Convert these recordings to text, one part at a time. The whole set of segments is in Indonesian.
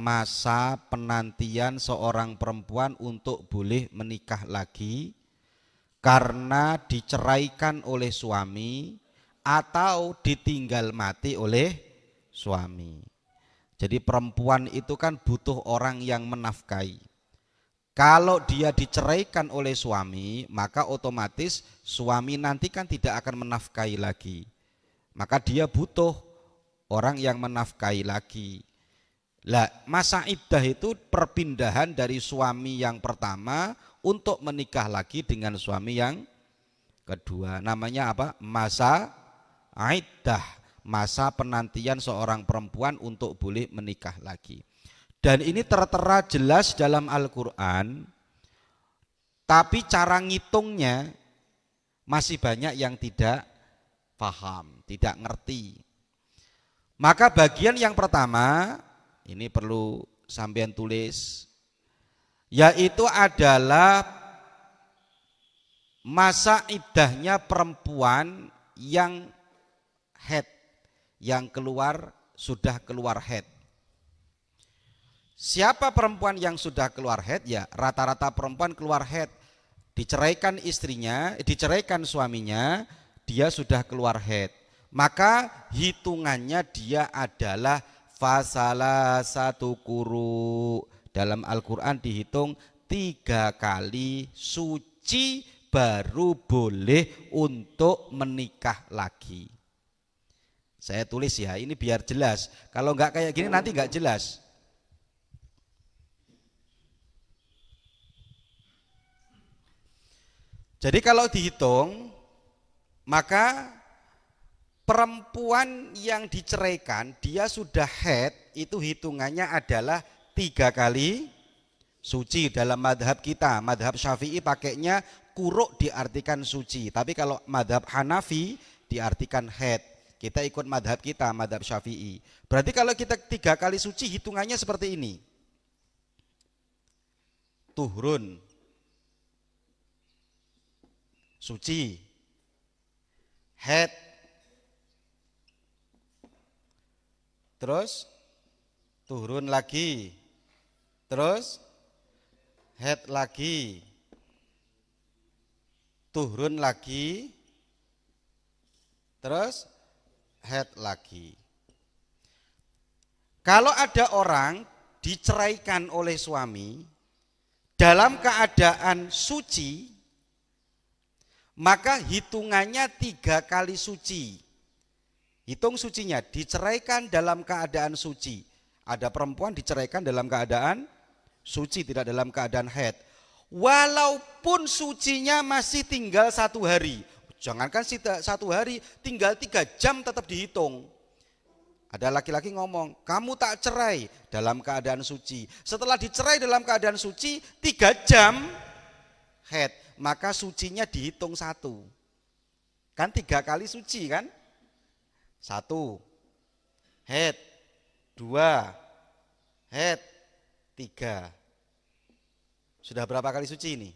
masa penantian seorang perempuan untuk boleh menikah lagi karena diceraikan oleh suami atau ditinggal mati oleh suami. Jadi perempuan itu kan butuh orang yang menafkahi. Kalau dia diceraikan oleh suami, maka otomatis suami nanti kan tidak akan menafkahi lagi. Maka dia butuh orang yang menafkahi lagi. Lah, masa iddah itu perpindahan dari suami yang pertama untuk menikah lagi dengan suami yang kedua. Namanya apa? Masa iddah, masa penantian seorang perempuan untuk boleh menikah lagi. Dan ini tertera jelas dalam Al-Quran, tapi cara ngitungnya masih banyak yang tidak paham, tidak ngerti. Maka bagian yang pertama, ini perlu sampean tulis, yaitu adalah masa iddahnya perempuan yang haid, yang sudah keluar haid. Siapa perempuan yang sudah keluar haid? Ya rata-rata perempuan keluar haid, diceraikan istrinya, diceraikan suaminya, dia sudah keluar haid. Maka hitungannya dia adalah fasalah satu kuru. Dalam Al-Quran dihitung 3 kali suci baru boleh untuk menikah lagi. Saya tulis ya, ini biar jelas. Kalau enggak kayak gini nanti enggak jelas. Jadi kalau dihitung, maka perempuan yang diceraikan dia sudah haid itu hitungannya adalah 3 kali suci. Dalam madhab kita, madhab Syafi'i pakainya kuruk diartikan suci, tapi kalau madhab Hanafi diartikan haid. Kita ikut madhab kita, madhab Syafi'i. Berarti kalau kita 3 kali suci hitungannya seperti ini. Tuhrun, suci, haid, terus turun lagi, terus haid lagi, turun lagi, terus haid lagi. Kalau ada orang diceraikan oleh suami dalam keadaan suci, maka hitungannya 3 kali suci. Hitung sucinya, diceraikan dalam keadaan suci. Ada perempuan diceraikan dalam keadaan suci, tidak dalam keadaan haid. Walaupun sucinya masih tinggal 1 hari. Jangankan 1 hari, tinggal 3 jam tetap dihitung. Ada laki-laki ngomong, kamu tak cerai dalam keadaan suci. Setelah dicerai dalam keadaan suci, 3 jam haid. Maka sucinya dihitung 1. Kan 3 kali suci kan? 1 haid, 2 haid, 3. Sudah berapa kali suci ini?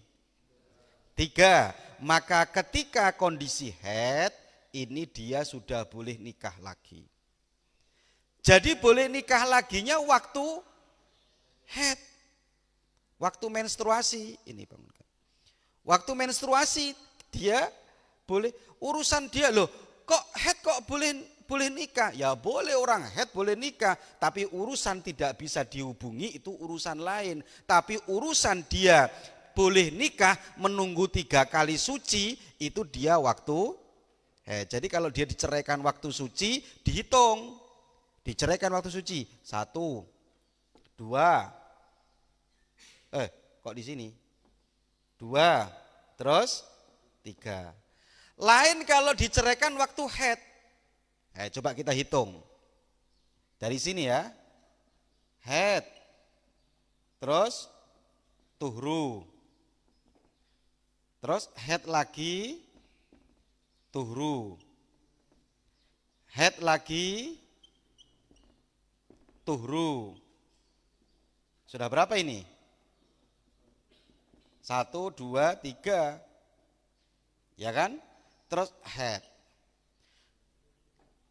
3. Maka ketika kondisi haid, ini dia sudah boleh nikah lagi. Jadi boleh nikah laginya waktu haid, waktu menstruasi. Ini Bang. Waktu menstruasi dia boleh, urusan dia loh, kok haid kok boleh nikah? Ya boleh, orang haid boleh nikah, tapi urusan tidak bisa dihubungi itu urusan lain. Tapi urusan dia boleh nikah menunggu 3 kali suci itu dia waktu haid. Jadi kalau dia diceraikan waktu suci dihitung, diceraikan waktu suci 1, 2, kok di sini 2, terus 3. Lain kalau diceraikan waktu haid. Coba kita hitung. Dari sini ya. Haid. Terus tuhru. Terus haid lagi, tuhru. Haid lagi, tuhru. Sudah berapa ini? 1, 2, 3. Ya kan? Terus haid.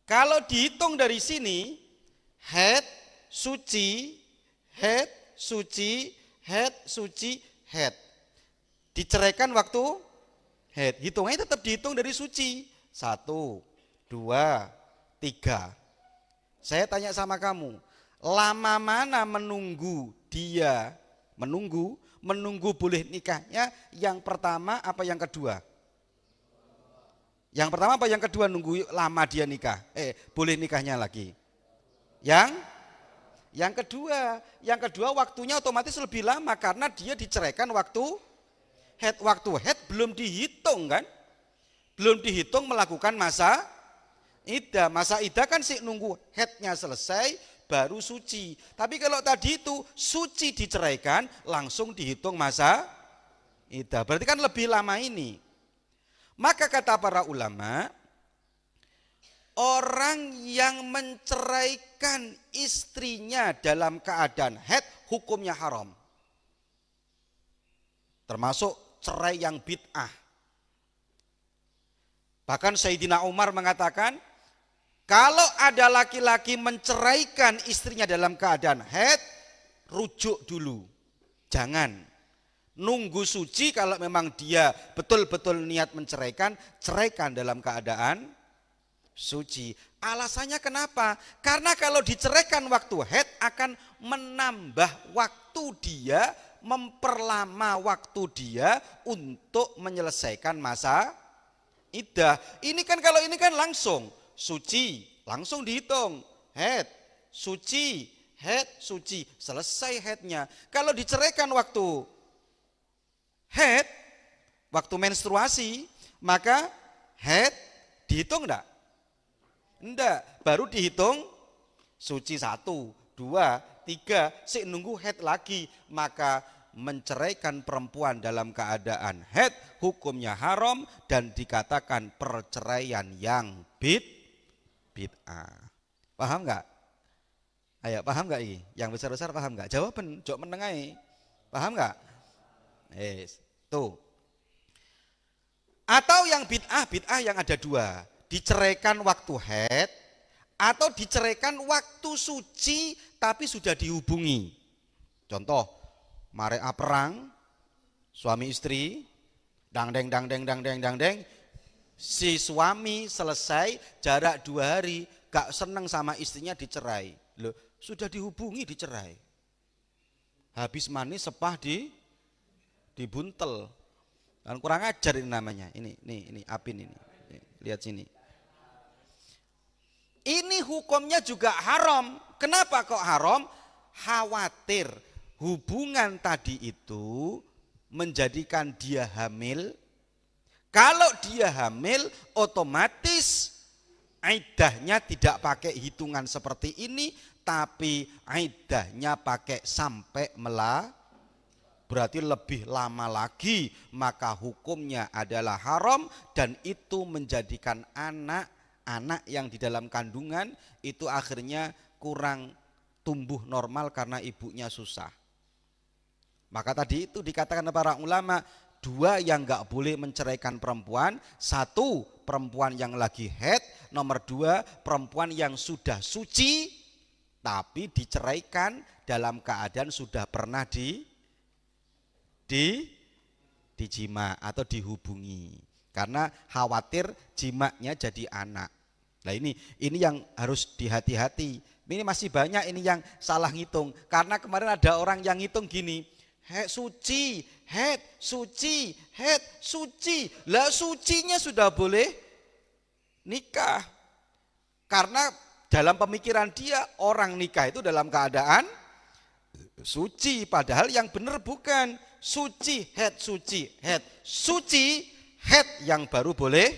Kalau dihitung dari sini, haid, suci, head, suci, head, suci, head. Diceraikan waktu head. Hitungannya tetap dihitung dari suci. 1, 2, 3. Saya tanya sama kamu, lama mana menunggu dia? Menunggu boleh nikahnya yang pertama apa yang kedua? Yang pertama apa yang kedua nunggu lama dia nikah? Boleh nikahnya lagi. Yang kedua waktunya otomatis lebih lama karena dia diceraikan waktu head. Waktu head belum dihitung kan? Belum dihitung melakukan masa iddah. Masa iddah kan sih nunggu headnya selesai baru suci. Tapi kalau tadi itu suci diceraikan langsung dihitung masa iddah. Berarti kan lebih lama ini. Maka kata para ulama, orang yang menceraikan istrinya dalam keadaan haid hukumnya haram. Termasuk cerai yang bid'ah. Bahkan Sayyidina Umar mengatakan, kalau ada laki-laki menceraikan istrinya dalam keadaan haid, rujuk dulu. Jangan. Nunggu suci kalau memang dia betul-betul niat menceraikan, ceraikan dalam keadaan suci. Alasannya kenapa? Karena kalau diceraikan waktu haid akan menambah waktu dia, memperlama waktu dia untuk menyelesaikan masa iddah. Ini kan kalau ini kan langsung suci, langsung dihitung haid, suci, haid, suci, selesai haidnya. Kalau diceraikan waktu haid, waktu menstruasi, maka haid dihitung enggak? Enggak, baru dihitung suci 1, 2, 3, sik nunggu haid lagi. Maka menceraikan perempuan dalam keadaan haid hukumnya haram dan dikatakan perceraian yang bid'ah. Paham enggak? Ayo, paham enggak ini? Yang besar-besar paham enggak? Jawaban, jok menengai. Paham enggak? Tuh. Atau yang bid'ah yang ada 2. Diceraikan waktu haid atau diceraikan waktu suci tapi sudah dihubungi. Contoh, mareka perang, suami istri, dang deng, si suami selesai jarak 2 hari, gak seneng sama istrinya dicerai. Loh, sudah dihubungi dicerai. Habis manis sepah dibuntel. Dan kurang ajar ini namanya. Ini Apin ini. Lihat sini. Ini hukumnya juga haram. Kenapa kok haram? Khawatir hubungan tadi itu menjadikan dia hamil. Kalau dia hamil, otomatis iddahnya tidak pakai hitungan seperti ini, tapi iddahnya pakai sampai berarti lebih lama lagi, maka hukumnya adalah haram dan itu menjadikan anak yang di dalam kandungan itu akhirnya kurang tumbuh normal karena ibunya susah. Maka tadi itu dikatakan para ulama, 2 yang gak boleh menceraikan perempuan, 1 perempuan yang lagi haid, nomor 2 perempuan yang sudah suci tapi diceraikan dalam keadaan sudah pernah dijima atau dihubungi karena khawatir jimaknya jadi anak. Nah ini yang harus dihati-hati. Ini masih banyak ini yang salah ngitung karena kemarin ada orang yang ngitung gini, head suci, head suci, head suci. Lah sucinya sudah boleh nikah. Karena dalam pemikiran dia orang nikah itu dalam keadaan suci, padahal yang benar bukan. Suci, head, suci, head, suci, head yang baru boleh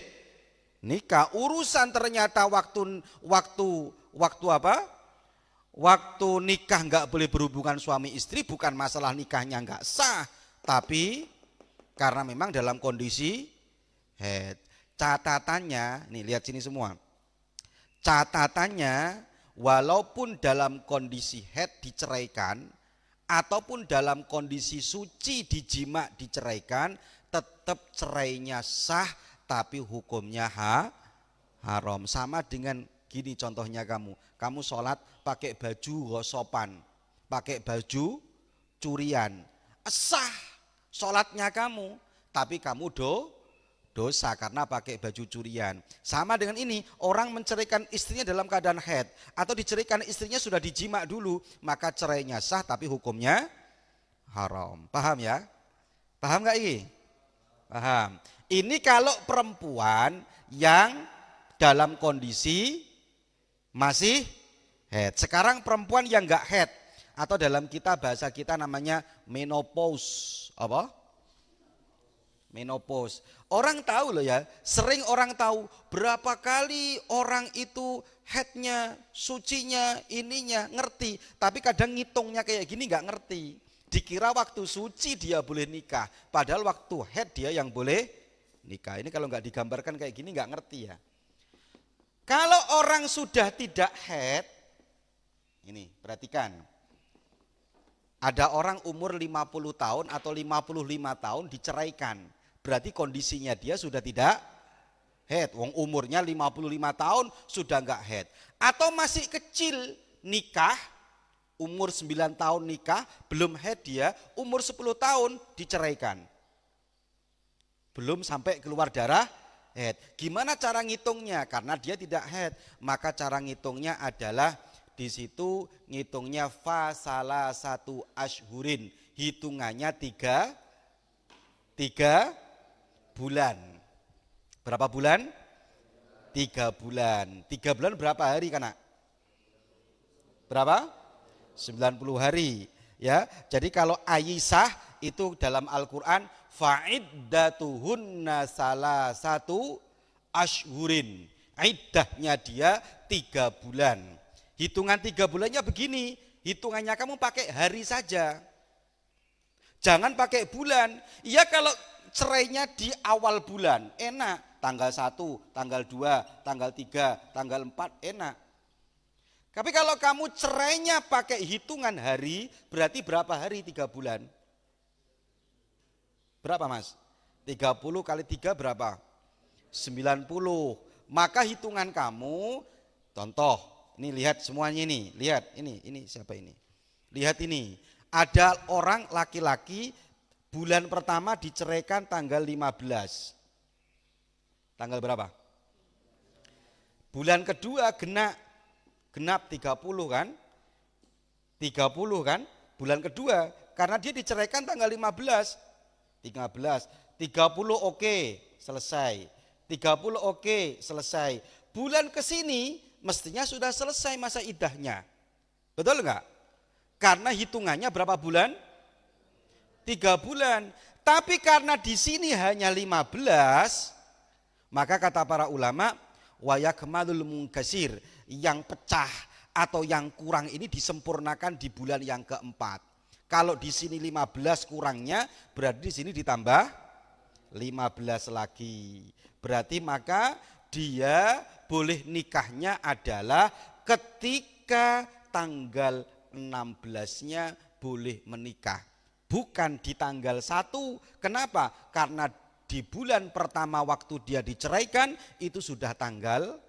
nikah. Urusan ternyata waktu apa? Waktu nikah nggak boleh berhubungan suami istri bukan masalah nikahnya nggak sah, tapi karena memang dalam kondisi head. Catatannya, nih lihat sini semua. Catatannya walaupun dalam kondisi head diceraikan ataupun dalam kondisi suci dijima diceraikan, tetap cerainya sah tapi hukumnya haram. Sama dengan gini contohnya, kamu sholat pakai baju ghosopan, pakai baju curian, sah sholatnya kamu, tapi kamu dosa karena pakai baju curian. Sama dengan ini, orang menceraikan istrinya dalam keadaan haid atau diceraikan istrinya sudah dijima dulu, maka cerainya sah tapi hukumnya haram. Paham ya? Paham gak ini? Paham. Ini kalau perempuan yang dalam kondisi masih haid. Sekarang perempuan yang gak haid atau dalam bahasa kita namanya menopause. Apa? Menopause. Orang tahu loh ya, sering orang tahu berapa kali orang itu haidnya, sucinya, ininya, ngerti. Tapi kadang ngitungnya kayak gini gak ngerti. Dikira waktu suci dia boleh nikah, padahal waktu haid dia yang boleh nikah. Ini kalau nggak digambarkan kayak gini nggak ngerti ya. Kalau orang sudah tidak haid, ini perhatikan. Ada orang umur 50 tahun atau 55 tahun diceraikan. Berarti kondisinya dia sudah tidak haid. Wong umurnya 55 tahun sudah nggak haid. Atau masih kecil nikah, umur 9 tahun nikah, belum haid dia, umur 10 tahun diceraikan. Belum sampai keluar darah haid. Gimana cara ngitungnya? Karena dia tidak haid, maka cara ngitungnya adalah di situ ngitungnya fasalah satu ashhurin, hitungannya tiga bulan. Berapa bulan? 3 bulan. 3 bulan berapa hari Kanak? Berapa? 90 hari. Ya, jadi kalau Aisyah itu dalam Al-Quran fa'iddatuhunna salasatu ashhurin. Iddahnya dia 3 bulan. Hitungan 3 bulannya begini, hitungannya kamu pakai hari saja. Jangan pakai bulan. Iya kalau cerainya di awal bulan, enak. Tanggal 1, tanggal 2, tanggal 3, tanggal 4, enak. Tapi kalau kamu cerainya pakai hitungan hari, berarti berapa hari 3 bulan? Berapa Mas? 30 kali 3 berapa? 90. Maka hitungan kamu, contoh, ini lihat semuanya ini, lihat ini siapa ini? Lihat ini, ada orang laki-laki bulan pertama diceraikan tanggal 15. Tanggal berapa? Bulan kedua genap 30 kan? 30 kan? Bulan kedua karena dia diceraikan tanggal 15. 30 oke, selesai. 30 oke, selesai. Bulan ke sini mestinya sudah selesai masa iddahnya. Betul enggak? Karena hitungannya berapa bulan? 3 bulan. Tapi karena di sini hanya 15, maka kata para ulama wa yakmalul munkasir, yang pecah atau yang kurang ini disempurnakan di bulan yang keempat. Kalau di sini 15 kurangnya, berarti di sini ditambah 15 lagi. Berarti maka dia boleh nikahnya adalah ketika tanggal 16-nya boleh menikah. Bukan di tanggal 1. Kenapa? Karena di bulan pertama waktu dia diceraikan itu sudah tanggal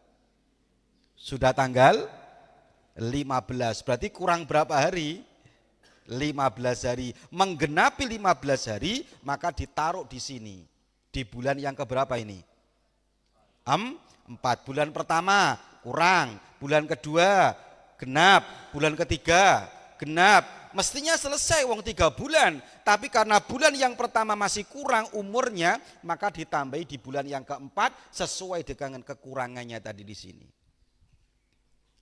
15. Berarti kurang berapa hari? 15 hari. Menggenapi 15 hari maka ditaruh di sini. Di bulan yang keberapa ini? 4. Bulan pertama kurang, bulan kedua genap, bulan ketiga genap. Mestinya selesai wong 3 bulan, tapi karena bulan yang pertama masih kurang umurnya, maka ditambahi di bulan yang keempat sesuai dengan kekurangannya tadi di sini.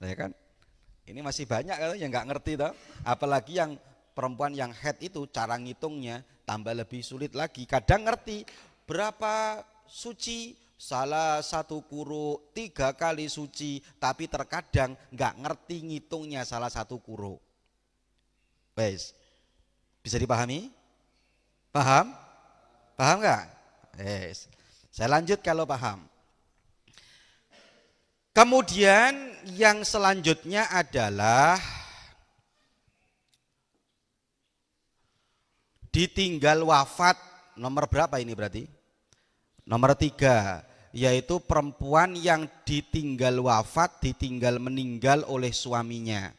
Ya kan? Ini masih banyak yang nggak ngerti toh, apalagi yang perempuan yang haid itu cara ngitungnya tambah lebih sulit lagi. Kadang ngerti berapa suci, salah satu kuro 3 kali suci, tapi terkadang nggak ngerti ngitungnya salah satu kuro. Baik, bisa dipahami? Paham? Paham nggak? Yes. Saya lanjut kalau paham. Kemudian yang selanjutnya adalah ditinggal wafat. Nomor berapa ini berarti? Nomor 3, yaitu perempuan yang ditinggal wafat, ditinggal meninggal oleh suaminya.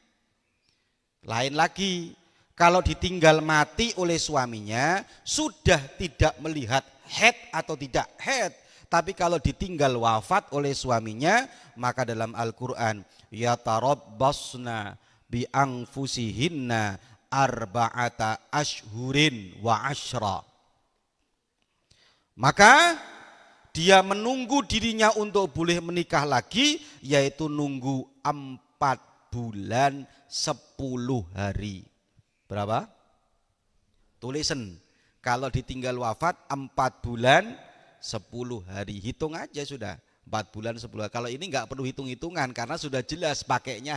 Lain lagi, kalau ditinggal mati oleh suaminya sudah tidak melihat haid atau tidak haid, tapi kalau ditinggal wafat oleh suaminya maka dalam Al-Qur'an yatarabbasna bi anfusihinna arba'ata ashhurin wa ashra. Maka dia menunggu dirinya untuk boleh menikah lagi, yaitu nunggu 4 bulan 10 hari. Berapa? Tulisan. Kalau ditinggal wafat 4 bulan 10 hari. Hitung aja sudah. 4 bulan 10 hari. Kalau ini nggak perlu hitung-hitungan karena sudah jelas pakainya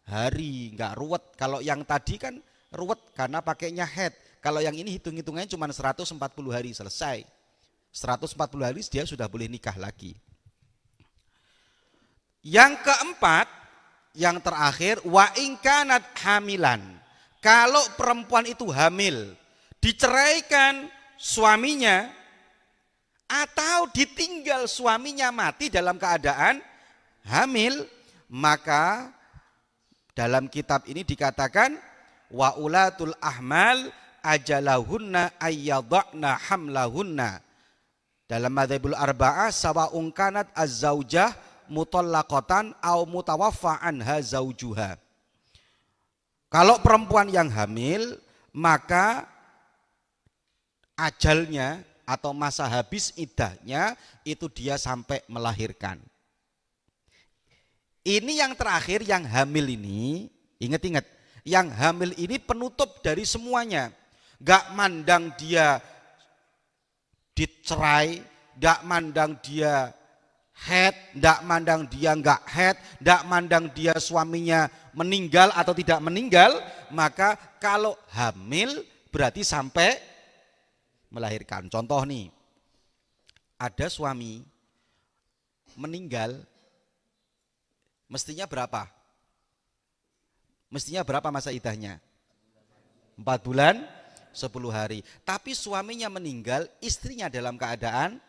hari, nggak ruwet. Kalau yang tadi kan ruwet karena pakainya head. Kalau yang ini hitung-hitungannya cuma 140 hari selesai. 140 hari dia sudah boleh nikah lagi. Yang keempat, yang terakhir, wa ingkanat hamilan. Kalau perempuan itu hamil, diceraikan suaminya atau ditinggal suaminya mati dalam keadaan hamil, maka dalam kitab ini dikatakan wa ulatul ahmal ajalahunna ayyadhna hamlahunna. Dalam madzhabul arba'ah sawa'un kanat az-zaujah mutallaqatan au mutawaffa anha zaujuha. Kalau perempuan yang hamil maka ajalnya atau masa habis iddahnya itu dia sampai melahirkan. Ini yang terakhir, yang hamil ini, ingat-ingat, yang hamil ini penutup dari semuanya. Gak mandang dia dicerai, gak mandang dia head, gak mandang dia gak head, gak mandang dia suaminya meninggal atau tidak meninggal, maka kalau hamil berarti sampai melahirkan. Contoh nih, ada suami meninggal, mestinya berapa? Mestinya berapa masa iddahnya? 4 bulan 10 hari. Tapi suaminya meninggal, istrinya dalam keadaan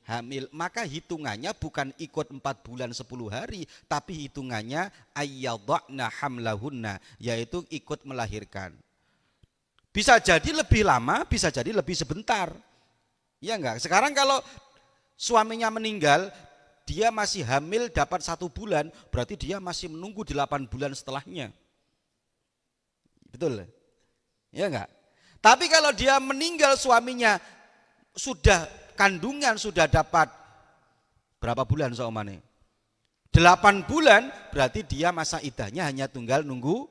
hamil, maka hitungannya bukan ikut 4 bulan 10 hari, tapi hitungannya ayyadhna hamlahunna, yaitu ikut melahirkan. Bisa jadi lebih lama, bisa jadi lebih sebentar. Ya enggak? Sekarang kalau suaminya meninggal, dia masih hamil dapat 1 bulan, berarti dia masih menunggu 8 bulan setelahnya. Betul? Ya enggak? Tapi kalau dia meninggal suaminya sudah kandungan, sudah dapat berapa bulan seomane? 8 bulan, berarti dia masa iddahnya hanya tunggal nunggu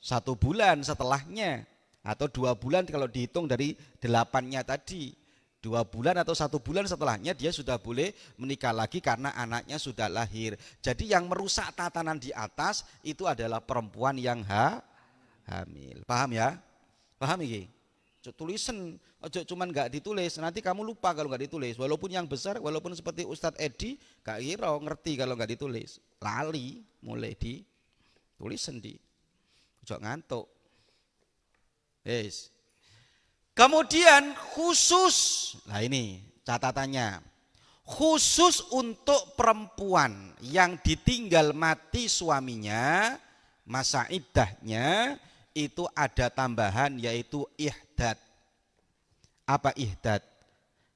1 bulan setelahnya. Atau 2 bulan kalau dihitung dari 8-nya tadi. 2 bulan atau 1 bulan setelahnya dia sudah boleh menikah lagi karena anaknya sudah lahir. Jadi yang merusak tatanan di atas itu adalah perempuan yang hamil. Paham ya? Paham ini? Tulisan, cuman nggak ditulis, nanti kamu lupa kalau nggak ditulis. Walaupun yang besar, walaupun seperti Ustadz Edi, gak kira ngerti kalau nggak ditulis. Lali, mulai ditulisan di, jok ngantuk. Yes. Kemudian khusus, nah ini catatannya, khusus untuk perempuan yang ditinggal mati suaminya, masa iddahnya itu ada tambahan yaitu ihdad. Apa ihdad?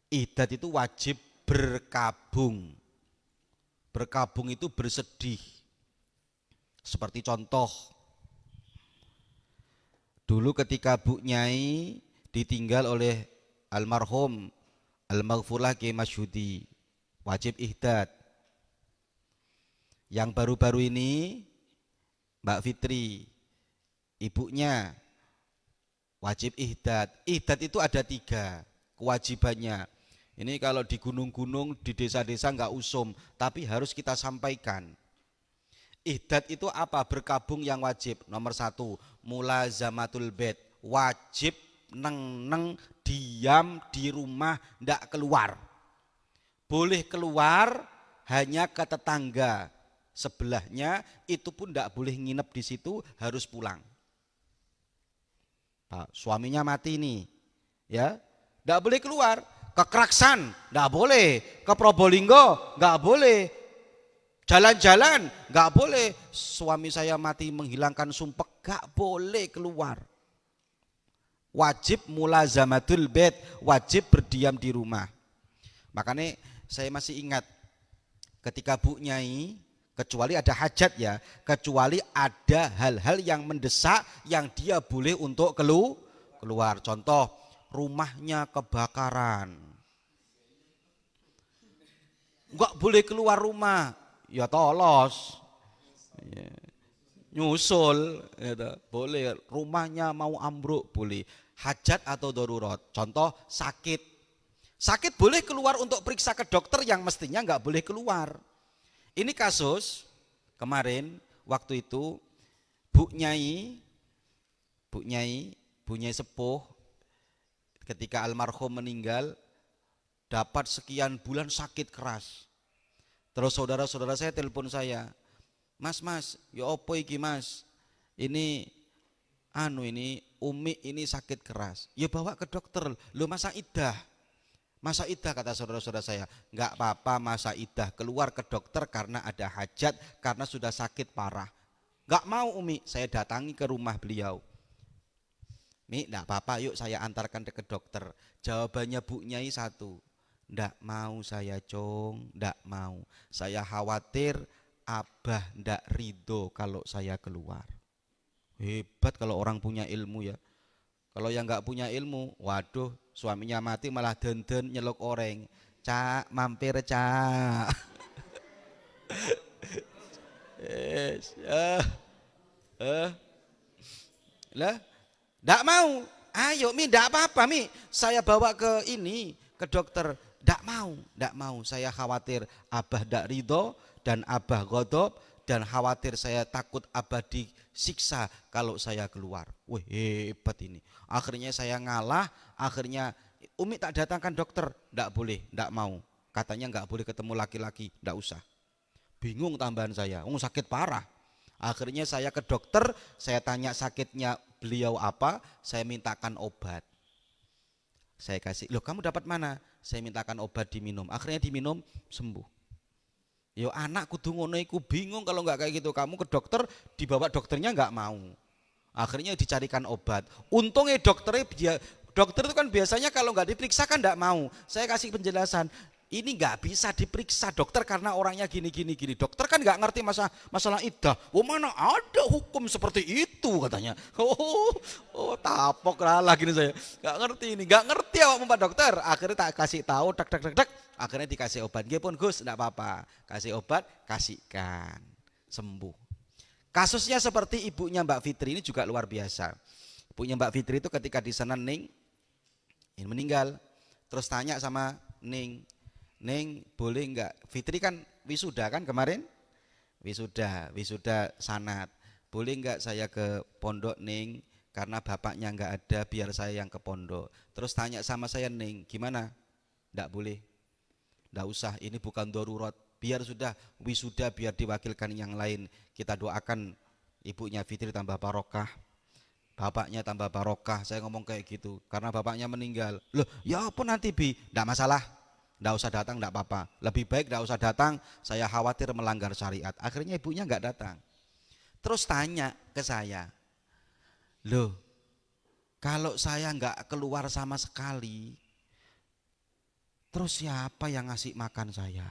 Ihdad itu wajib berkabung. Berkabung itu bersedih. Seperti contoh, dulu ketika Bu Nyai ditinggal oleh almarhum Al-Maghfurlah Kiai Masyhudi, wajib ihdad. Yang baru-baru ini Mbak Fitri, ibunya wajib ihdad. Ihdad itu ada 3 kewajibannya. Ini kalau di gunung-gunung, di desa-desa nggak usum, tapi harus kita sampaikan. Ihdad itu apa? Berkabung yang wajib. Nomor 1, mulazamatul bait, wajib neng diam di rumah, ndak keluar. Boleh keluar hanya ke tetangga sebelahnya, itu pun ndak boleh nginep di situ, harus pulang. Suaminya mati nih, ya, nggak boleh keluar. Ke Kraksan nggak boleh, ke Probolinggo nggak boleh, jalan-jalan nggak boleh. Suami saya mati menghilangkan sumpek, gak boleh keluar. Wajib mulazamatul bait, wajib berdiam di rumah. Makanya saya masih ingat ketika Bu Nyai, kecuali ada hajat ya, kecuali ada hal-hal yang mendesak yang dia boleh untuk keluar. Contoh, rumahnya kebakaran, nggak boleh keluar rumah, ya tolos, ya, nyusul, ya, boleh. Rumahnya mau ambruk boleh. Hajat atau darurat. Contoh sakit boleh keluar untuk periksa ke dokter yang mestinya nggak boleh keluar. Ini kasus kemarin waktu itu Bu Nyai sepuh ketika almarhum meninggal dapat sekian bulan sakit keras. Terus saudara-saudara saya telepon saya, Mas, ya opo iki Mas? Ini Umi ini sakit keras. Ya bawa ke dokter. Loh masa idah kata saudara-saudara saya. Enggak apa-apa masa idah, keluar ke dokter karena ada hajat, karena sudah sakit parah. Enggak mau Umi, saya datangi ke rumah beliau. Mi, enggak apa-apa, yuk saya antarkan ke dokter. Jawabannya Bu Nyai satu, enggak mau saya Cong, enggak mau. Saya khawatir Abah enggak ridho kalau saya keluar. Hebat kalau orang punya ilmu ya. Kalau yang enggak punya ilmu, waduh, suaminya mati malah denden nyeluk oreng. Cak, mampir cak. Lah, enggak mau. Ayo Mi, enggak apa-apa Mi. Saya bawa ke dokter. Enggak mau. Saya khawatir Abah enggak ridho dan Abah godop, dan khawatir saya takut Abah disiksa kalau saya keluar. Wah hebat ini. Akhirnya saya ngalah, akhirnya Umi tak datangkan dokter. Enggak boleh, enggak mau. Katanya enggak boleh ketemu laki-laki, enggak usah. Bingung tambahan saya, sakit parah. Akhirnya saya ke dokter, saya tanya sakitnya beliau apa, saya mintakan obat. Saya kasih, loh kamu dapat mana? Saya mintakan obat diminum, akhirnya diminum sembuh. Yo anak kudu ngono iku, bingung kalau nggak kayak gitu. Kamu ke dokter, dibawa dokternya nggak mau. Akhirnya dicarikan obat. Untungnya dokter itu kan biasanya kalau nggak diperiksa kan nggak mau. Saya kasih penjelasan, ini nggak bisa diperiksa dokter karena orangnya gini. Dokter kan nggak ngerti masalah iddah. Mana ada hukum seperti itu katanya. Tapok lah gini saya. Nggak ngerti awak Pak dokter. Akhirnya tak kasih tahu, tak. Akhirnya dikasih obat. Nggih pun Gus, enggak apa-apa. Kasih obat, kasihkan. Sembuh. Kasusnya seperti ibunya Mbak Fitri ini juga luar biasa. Ibunya Mbak Fitri itu ketika di sana Ning ini meninggal. Terus tanya sama Ning boleh enggak? Fitri kan wisuda kan kemarin? Wisuda sanat. Boleh enggak saya ke pondok Ning? Karena bapaknya enggak ada, biar saya yang ke pondok. Terus tanya sama saya Ning, gimana? Enggak boleh. Enggak usah, ini bukan darurat. Biar sudah wisuda, biar diwakilkan yang lain. Kita doakan ibunya Fitri tambah barokah, bapaknya tambah barokah. Saya ngomong kayak gitu karena bapaknya meninggal. Loh, ya apa nanti Bi? Enggak masalah. Enggak usah datang, enggak apa-apa. Lebih baik enggak usah datang, saya khawatir melanggar syariat. Akhirnya ibunya enggak datang. Terus tanya ke saya, loh, kalau saya enggak keluar sama sekali, terus siapa yang ngasih makan saya?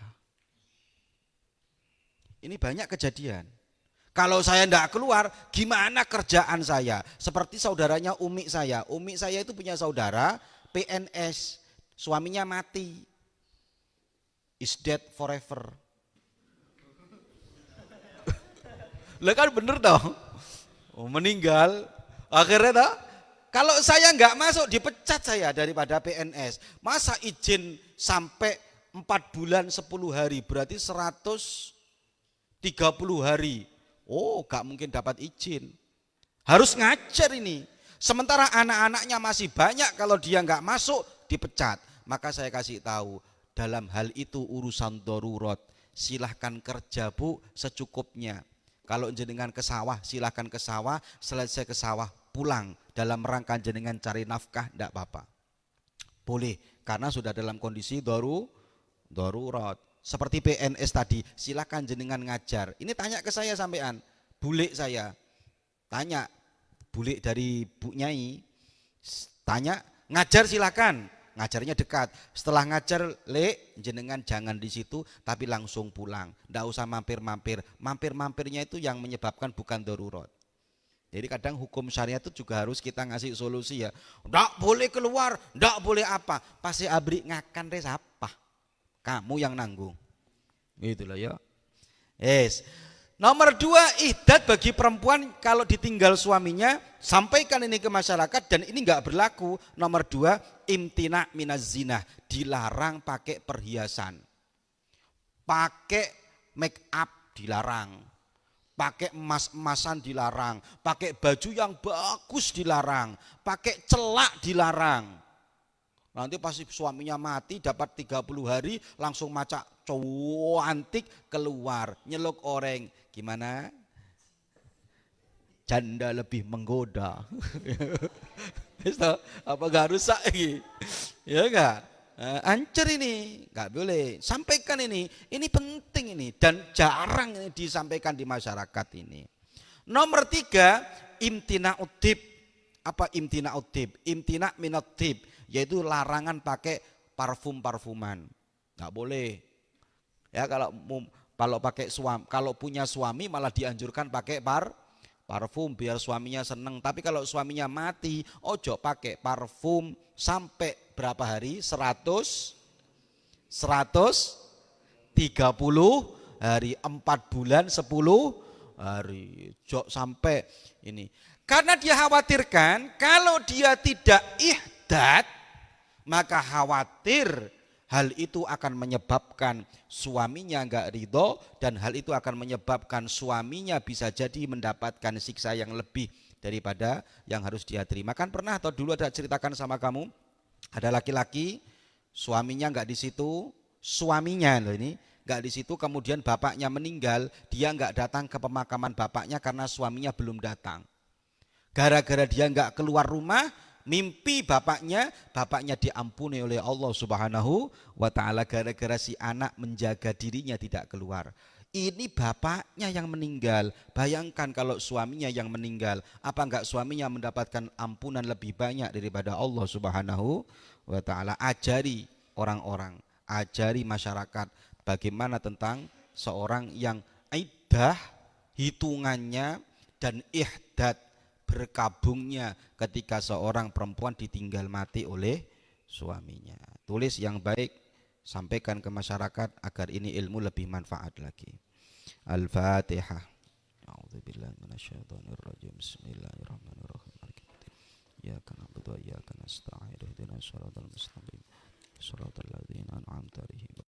Ini banyak kejadian. Kalau saya enggak keluar, gimana kerjaan saya? Seperti saudaranya Umi saya. Umi saya itu punya saudara PNS, suaminya mati. Is dead forever. Lah kan bener dong. Meninggal. Akhirnya toh, kalau saya enggak masuk dipecat saya daripada PNS. Masa izin sampai 4 bulan 10 hari, berarti 130 hari. Oh, gak mungkin dapat izin. Harus ngajar ini. Sementara anak-anaknya masih banyak, kalau dia nggak masuk dipecat. Maka saya kasih tahu, dalam hal itu urusan darurat. Silahkan kerja Bu secukupnya. Kalau jenengan ke sawah, silahkan ke sawah. Selesai ke sawah pulang dalam rangka jenengan cari nafkah, enggak apa-apa. Boleh, karena sudah dalam kondisi darurat. Seperti PNS tadi, silakan jenengan ngajar. Ini tanya ke saya sampean, bule saya. Tanya, bulik dari Bu Nyai, tanya, ngajar silakan. Ngajarnya dekat. Setelah ngajar, Lek, jenengan jangan di situ tapi langsung pulang. Ndak usah mampir-mampir. Mampir-mampirnya itu yang menyebabkan bukan darurat. Jadi kadang hukum syariat itu juga harus kita ngasih solusi ya. Ndak boleh keluar, ndak boleh apa. Pasti abri ngakan res apa? Kamu yang nanggung. Gitu loh ya. Yes. Nomor 2, iddat bagi perempuan kalau ditinggal suaminya, sampaikan ini ke masyarakat dan ini enggak berlaku. Nomor 2, imtina minaz zina, dilarang pakai perhiasan. Pakai make up dilarang. Pakai emas-emasan dilarang, pakai baju yang bagus dilarang, pakai celak dilarang. Nanti pasti suaminya mati dapat 30 hari langsung macak cowok antik keluar nyeluk orang. Gimana? Janda lebih menggoda. Apa gak rusak lagi? Ya enggak? Ancur ini, nggak boleh. Sampaikan ini penting ini dan jarang ini disampaikan di masyarakat ini. Nomor 3, imtina utib. Apa imtina utib? Imtina minutib, yaitu larangan pakai parfum-parfuman. Nggak boleh. Ya kalau pakai suami, kalau punya suami malah dianjurkan pakai parfum biar suaminya seneng. Tapi kalau suaminya mati, ojo pakai parfum sampai berapa hari? 130 hari, 4 bulan 10 hari. Ojo sampai ini. Karena dia khawatirkan kalau dia tidak ihdat, maka khawatir hal itu akan menyebabkan suaminya enggak ridho dan hal itu akan menyebabkan suaminya bisa jadi mendapatkan siksa yang lebih daripada yang harus dia terima. Kan pernah atau dulu ada ceritakan sama kamu, ada laki-laki suaminya enggak di situ, suaminya loh ini enggak di situ, kemudian bapaknya meninggal, dia enggak datang ke pemakaman bapaknya karena suaminya belum datang. Gara-gara dia enggak keluar rumah, mimpi bapaknya diampuni oleh Allah Subhanahu wa ta'ala gara-gara si anak menjaga dirinya tidak keluar. Ini bapaknya yang meninggal. Bayangkan kalau suaminya yang meninggal, apa enggak suaminya mendapatkan ampunan lebih banyak daripada Allah Subhanahu wa ta'ala. Ajari orang-orang, ajari masyarakat bagaimana tentang seorang yang iddah, hitungannya dan ihdat, berkabungnya ketika seorang perempuan ditinggal mati oleh suaminya. Tulis yang baik, sampaikan ke masyarakat agar ini ilmu lebih manfaat lagi. Al-Fatihah. A'udzubillahi minasyaitonir rajim. Bismillahirrahmanirrahim. Iyyaka na'budu wa iyyaka nasta'in. Ihdinas siratal mustaqim. Shiratal ladzina an'amta 'alaihim.